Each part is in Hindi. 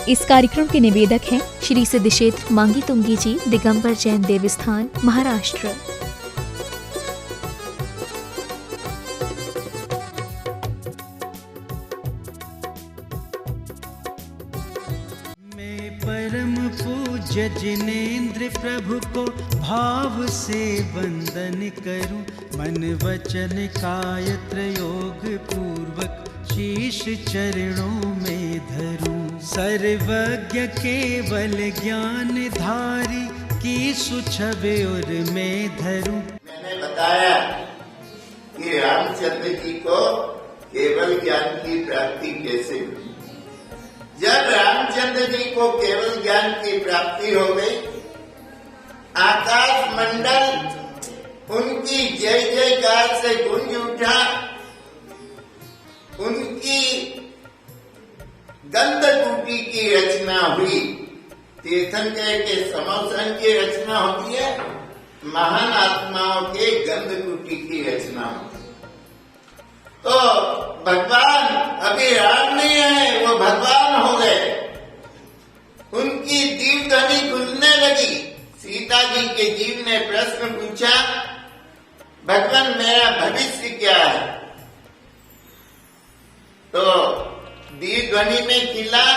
इस कार्यक्रम के निवेदक हैं श्री सिद्ध क्षेत्र मांगी तुंगी जी, दिगंबर जैन देवस्थान, महाराष्ट्र। मैं परम पूज्य जिनेंद्र प्रभु को भाव से वंदन करूं, मन वचन काय त्रयोग पूर्वक शीश चरणों में धरूं। सर्वज्ञ केवल ज्ञान धारी की सुछवे और मैं धरूं। मैंने बताया कि रामचंद्र जी को केवल ज्ञान की प्राप्ति कैसे हुई। जब रामचंद्र जी को केवल ज्ञान की प्राप्ति हो गई, आकाश मंडल उनकी जय जयकार से गूंज उठा, उनकी गंधकूटी की रचना हुई। तीर्थंकर के समोसन की रचना होती है, महान आत्माओं के गंधकूटी की रचना होती है। तो भगवान अभी राम नहीं है, वो भगवान हो गए। उनकी जीव ध्वनि खुलने लगी। सीता जी के जीव ने प्रश्न पूछा, भगवान मेरा भविष्य क्या है? तो दीव ध्वनि में खिला,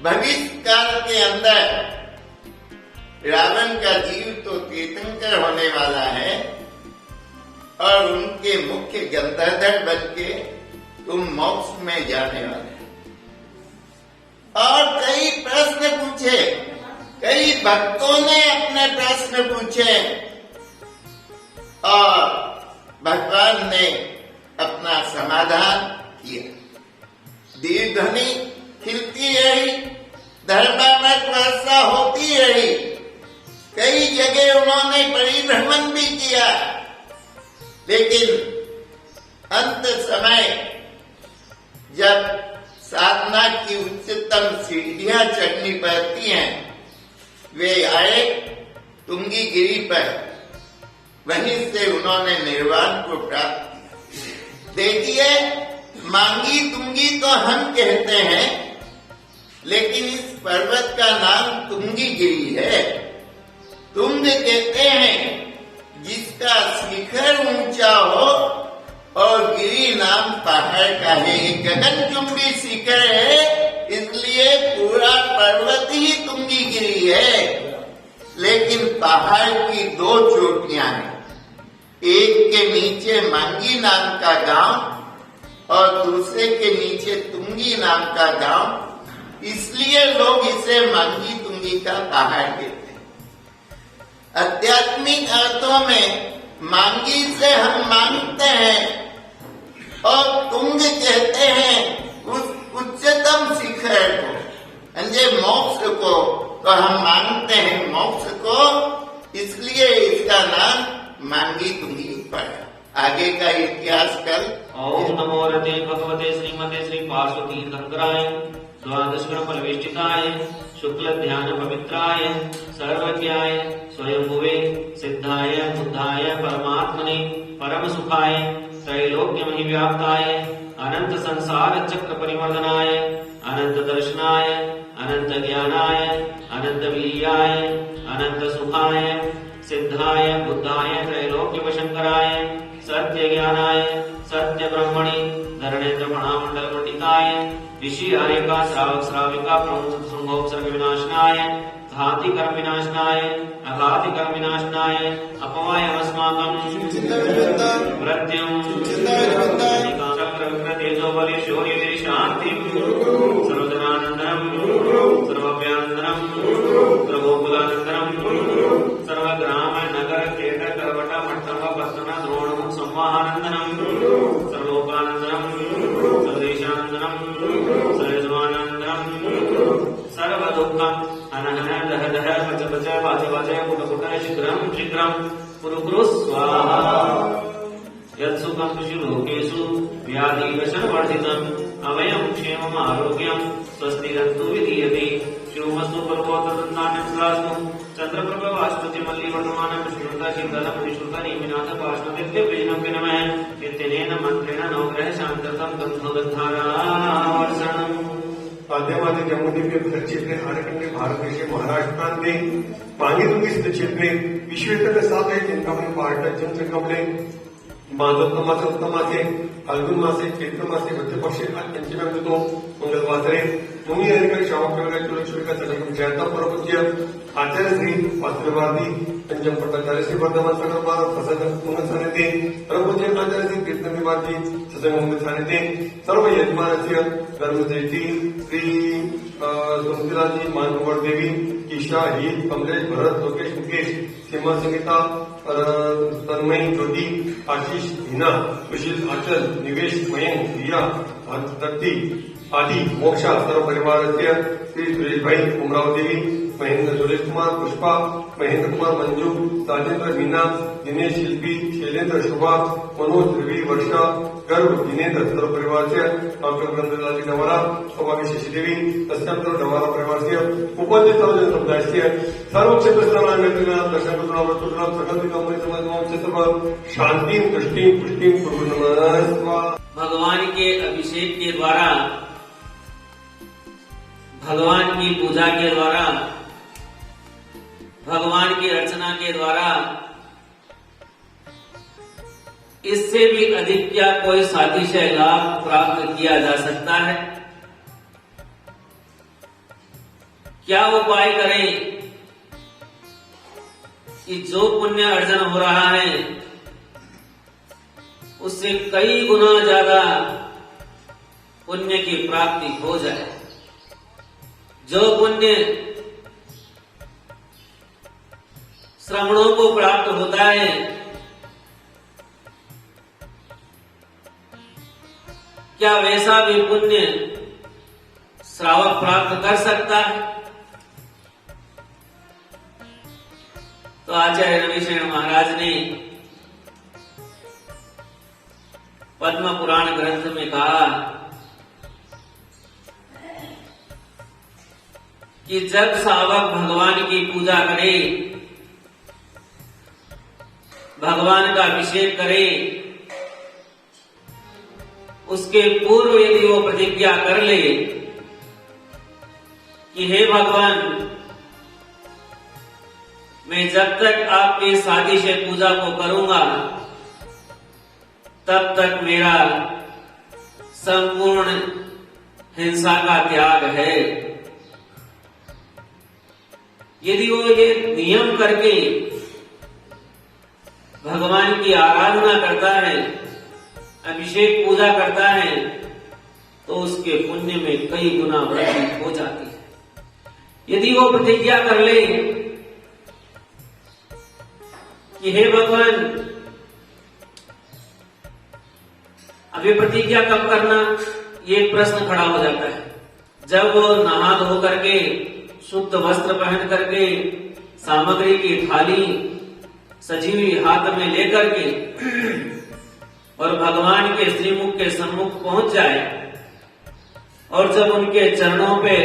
भविष्य काल के अंदर रावण का जीव तो तीर्थंकर होने वाला है और उनके मुख्य गंधर्व बन के तुम मोक्ष में जाने वाले हैं। और कई प्रश्न पूछे, कई भक्तों ने अपने प्रश्न पूछे और भगवान ने अपना समाधान किया। दीव ध्वनि खिलती रही, धर्मात्मक वर्षा होती रही। कई जगह उन्होंने परिभ्रमण भी किया, लेकिन अंत समय जब साधना की उच्चतम सीढ़ियां चढ़नी पड़ती हैं, वे आए तुंगी गिरी पर। वहीं से उन्होंने निर्वाण को प्राप्त किया। देखिए, मांगी तुंगी तो हम कहते हैं, लेकिन इस पर्वत का नाम तुंगी गिरी है। तुंग कहते हैं जिसका शिखर ऊंचा हो, और गिरी नाम पहाड़ का है। गगनचुंबी शिखर है, इसलिए पूरा पर्वत ही तुंगी गिरी है। लेकिन पहाड़ की दो चोटियां हैं, एक के नीचे मांगी नाम का गांव और दूसरे के नीचे तुंगी नाम का गांव, इसलिए लोग इसे मांगी तुंगी का पहाड़ कहते हैं। आध्यात्मिक अर्थों में मांगी से हम मांगते हैं और तुंग कहते हैं उस उच्चतम शिखर को, अंजे मोक्ष को। तो हम मांगते हैं मोक्ष को, इसलिए इसका नाम मांगी तुंगी पड़ा। आगे का इतिहास कल। ओम नमो रते भगवते श्रीमते श्री पार्वती तीर्थंकराय द्वादश गुण फलवेष्टिताय शुक्ल ध्यान पवित्राय सर्वज्ञाय स्वयंभुवे सिद्धाय बुद्धाय परमात्मने परम सुखाय त्रैलोक्य महिव्याप्ताय अनंत संसार चक्र परिवर्तनाय अनंत दर्शनाय अनंत ज्ञानाय अनंत वीर्याय अनंत सुखाय सिद्धाय बुद्धाय त्रैलोक्य वशंकराय सत्य ज्ञानाय सत्य ब्रह्मणि धरणेन्द्र फणामंडल पंडिताय ऋषि आर्यका श्रावक श्राविका प्रमुख संभोपसर्ग विनाशनाय घाति कर्म विनाशनाय अघाति कर्म विनाशनाय अपवायमस्माकं मृत्युं चक्र विघ्न तेजो बलि शौर्य वीर शांतिं सर्वजनानंदनं सर्वव्यानंदनं सर्वोपदानंदनं सर्वग्राम नगर केट करवट मंडप पत्तन द्रोण संवाहानंदनं सर्वोपानंदनं सर्वदेशानंदनं सर्वजमानंदनं सर्वदुःखं अनहन दह दह भज भज वाज वाज कुट कुट शीघ्रं शीघ्रं कुरु कुरु स्वाहा। यत्सुखं सुषु लोकेषु व्याधिवशवर्धितं अभयं क्षेमम् आरोग्यं स्वस्तिरन्तु विधीयते। शिवमस्तु पर्वतदन्तानिस्लास्तु चन्द्रप्रभवास्तुति मल्लिवर्धमानं पुष्पवन्ता शीतलं विशुद्धनीमिनाथ पार्श्वदिव्यविजनं नमः। नित्यनेन मन्त्रेण नवग्रह शान्तर्थं गन्धोगन्धारावर्षणम्। माध्यमाचे जम्मूद्वीपीय क्षेत्रे आरखंडे भारत देशे महाराष्ट्रांते मांगीतुंगी सिद्ध क्षेत्रे विश्वेतर सात चिंतामणी पहाटे चंद्र कमले भाद्रपद मासे उत्तम मासे फाल्गुन मासे चैत्र मासे मध्य पक्षे पंचमी ऋतू मंगलवासरे मुनी अधिकारी श्रावक चुलक्षुलिका सगम जयंता परपूज्य आचार्य श्री वासुदेवादी पंचम पटाचार्य श्री वर्धमान सगरपाल प्रसन्न मंगल सानिध्ये परपूज्य आचार्य श्री कीर्तनिवासी सत्संग मंगल सानिध्ये सर्व यजमानस्य धर्मजयती श्री सुमतिलाजी मानकुमार देवी ईशा हित कमलेश भरत लोकेश मुकेश सीमा संगीता तन्मयी ज्योति आशीष हिना सुशील आचल निवेश मयंक दिया दत्ती आदि मोक्षा सर्व परिवारस्य श्री सुरेश भाई उमराव देवी महेंद्र सुरेश कुमार पुष्पा महेंद्र कुमार मंजू राजेंद्र मीना दिनेश शिल्पी शैलेंद्र शोभा मनोज ध्रुवी वर्षा गर्भ जिनेन्द्र सर्व परिवार से डॉक्टर ग्रंथलाल डवारा सौभाग्य शशिदेवी तस्कर डवारा परिवार से उपस्थित सर्वजन समुदाय से सर्व क्षेत्र सकल कंपनी समाज क्षेत्र शांति तुष्टि पुष्टि भगवान के अभिषेक के द्वारा, भगवान की पूजा के द्वारा, भगवान की अर्चना के द्वारा इससे भी अधिक क्या कोई सातिशय लाभ प्राप्त किया जा सकता है? क्या उपाय करें कि जो पुण्य अर्जन हो रहा है उससे कई गुना ज्यादा पुण्य की प्राप्ति हो जाए? जो पुण्य श्रवणों को प्राप्त होता है, क्या वैसा भी पुण्य श्रावक प्राप्त कर सकता है? तो आचार्य रविशरण महाराज ने पद्म पुराण ग्रंथ में कहा कि जब सावक भगवान की पूजा करे, भगवान का अभिषेक करे, उसके पूर्व यदि वो प्रतिज्ञा कर ले कि हे भगवान, मैं जब तक आपकी शादी से पूजा को करूंगा तब तक मेरा संपूर्ण हिंसा का त्याग है। यदि वो ये नियम करके भगवान की आराधना करता है, अभिषेक पूजा करता है, तो उसके पुण्य में कई गुना वृद्धि हो जाती है। यदि वो प्रतिज्ञा कर ले कि हे भगवान, अभी प्रतिज्ञा कब करना, ये प्रश्न खड़ा हो जाता है। जब वो नहा धो करके शुद्ध वस्त्र पहन करके सामग्री की थाली सजी हुई हाथ में लेकर के और भगवान के श्रीमुख के सम्मुख पहुंच जाए और जब उनके चरणों पे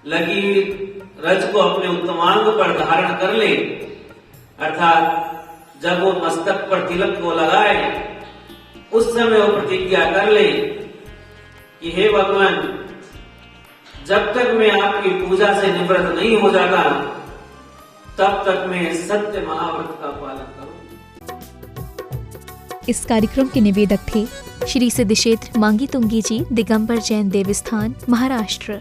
लगी हुई रज को अपने उत्तमांग पर धारण कर ले, अर्थात जब वो मस्तक पर तिलक को लगाए, उस समय वो प्रतिज्ञा कर ले कि हे भगवान, जब तक मैं आपकी पूजा से निवृत्त नहीं हो जाता तब तक मैं सत्य महाव्रत का पालन करूं। इस कार्यक्रम के निवेदक थे श्री सिद्ध क्षेत्र मांगी तुंगी जी, दिगंबर जैन देवस्थान, महाराष्ट्र।